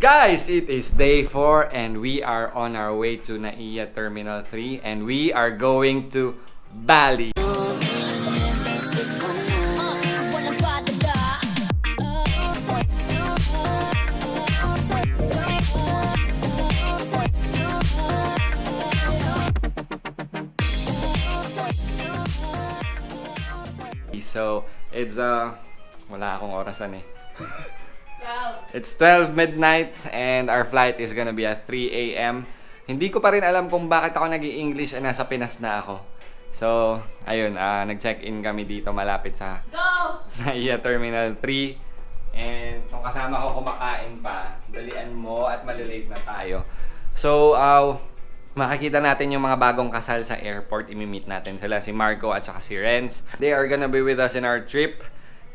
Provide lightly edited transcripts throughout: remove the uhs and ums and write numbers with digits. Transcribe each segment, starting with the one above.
Guys, it is day 4 and we are on our way to Naiya Terminal 3 and we are going to Bali. So, it's wala akong orasan eh. It's 12 midnight and our flight is gonna be at 3 a.m. Hindi ko pa rin alam kung bakit ako nag-i-English na nasa Pinas na ako. So, ayun, nag-check-in kami dito malapit sa Naiya Terminal 3. And kung kasama ko kumakain pa, dalian mo at malilate na tayo. So, makikita natin yung mga bagong kasal sa airport. Imi-meet natin sila, si Marco at saka si Renz. They are gonna be with us in our trip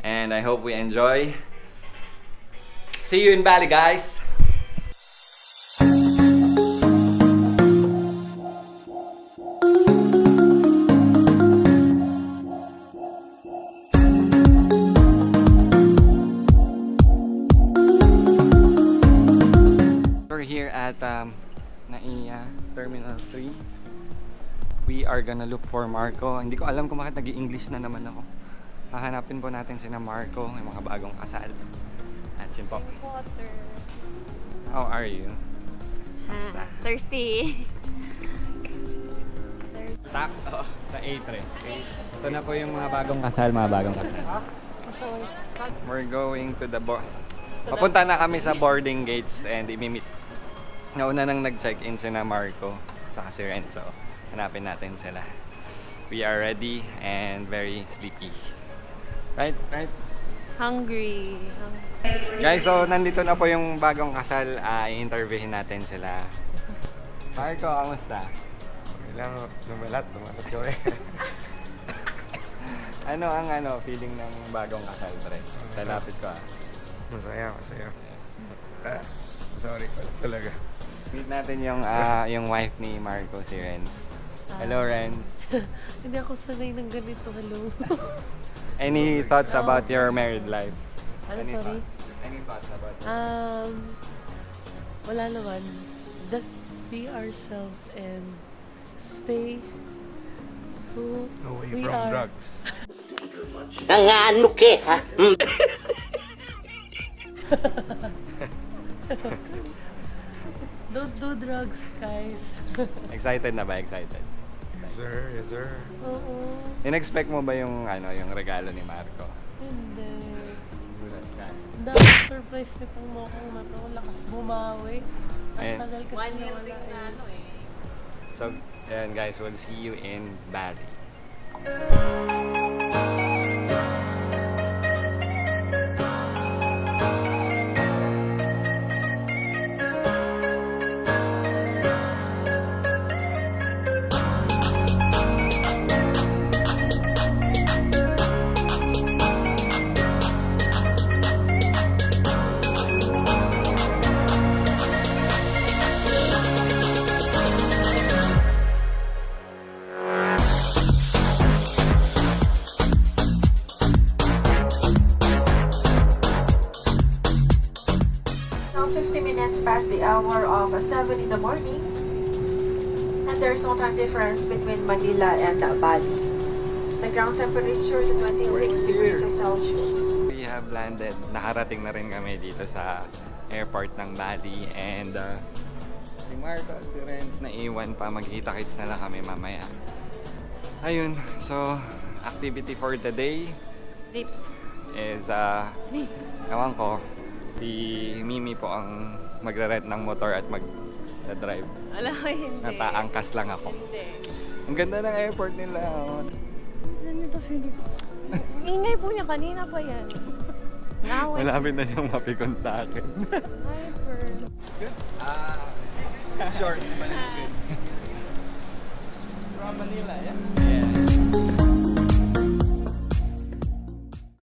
and I hope we enjoy. See you in Bali, guys! We're here at Naiya Terminal 3. We are gonna look for Marco. Hindi ko alam kung bakit nag-i-English na naman ako. Hahanapin po natin sina Marco, yung mga bagong kasal. Chimpo. Water. How are you? Basta. Thirsty. Tax sa A3. Ito na po yung mga bagong kasal, We're going to the papunta na kami sa boarding gates and imimit. Nauna nang nag-check-in sina Marco saka si Renzo. Hanapin natin sila. We are ready and very sleepy. Right? Hungry. Guys, so nandito na po yung bagong kasal. I-interviewin natin sila. Marco, kamusta? Kailangan lumalat ko eh. Ano ang feeling ng bagong kasal, pre? Sa lapit ko Masaya. Sorry ko talaga. Meet natin yung wife ni Marco, si Renz. Hello, Renz. Hindi ako sanay ng ganito. Hello. Any thoughts about your married life? Sorry? Any thoughts about it? Wala naman. Just be ourselves and stay who Away we from are. drugs. Nangano ke, ha? Don't do drugs, guys. Excited na ba? Excited? Yes sir. Oo. In-expect mo ba yung regalo ni Marco? Hindi. Gulat ka. Ang dami surprise nitong mokong na to. Lakas bumawi. Ayan. Ang tagal kasi nawala eh. So, ayan guys, we'll see you in Bali. Now 50 minutes past the hour of 7 in the morning, and there's no time difference between Manila and Bali. The ground temperature is 26 degrees Celsius. We have landed. Nakarating na rin kami dito sa airport ng Bali and si Marco at si Renz naiwan pa. Magkita-kits na lang kami mamaya. Ayun, so activity for the day Sleep. is Sleep. ewan ko, si Mimi po ang magre-rent ng motor at mag-drive. Alam mo, hindi. Nataangkas lang ako. Hindi. Ang ganda ng airport nila. Saan nito, Philip? Ingay po niya kanina pa yan. Naway. Malapit na siyang mapikon sa akin. Hyper. It's short, but it's good. From Manila, yeah? Yes.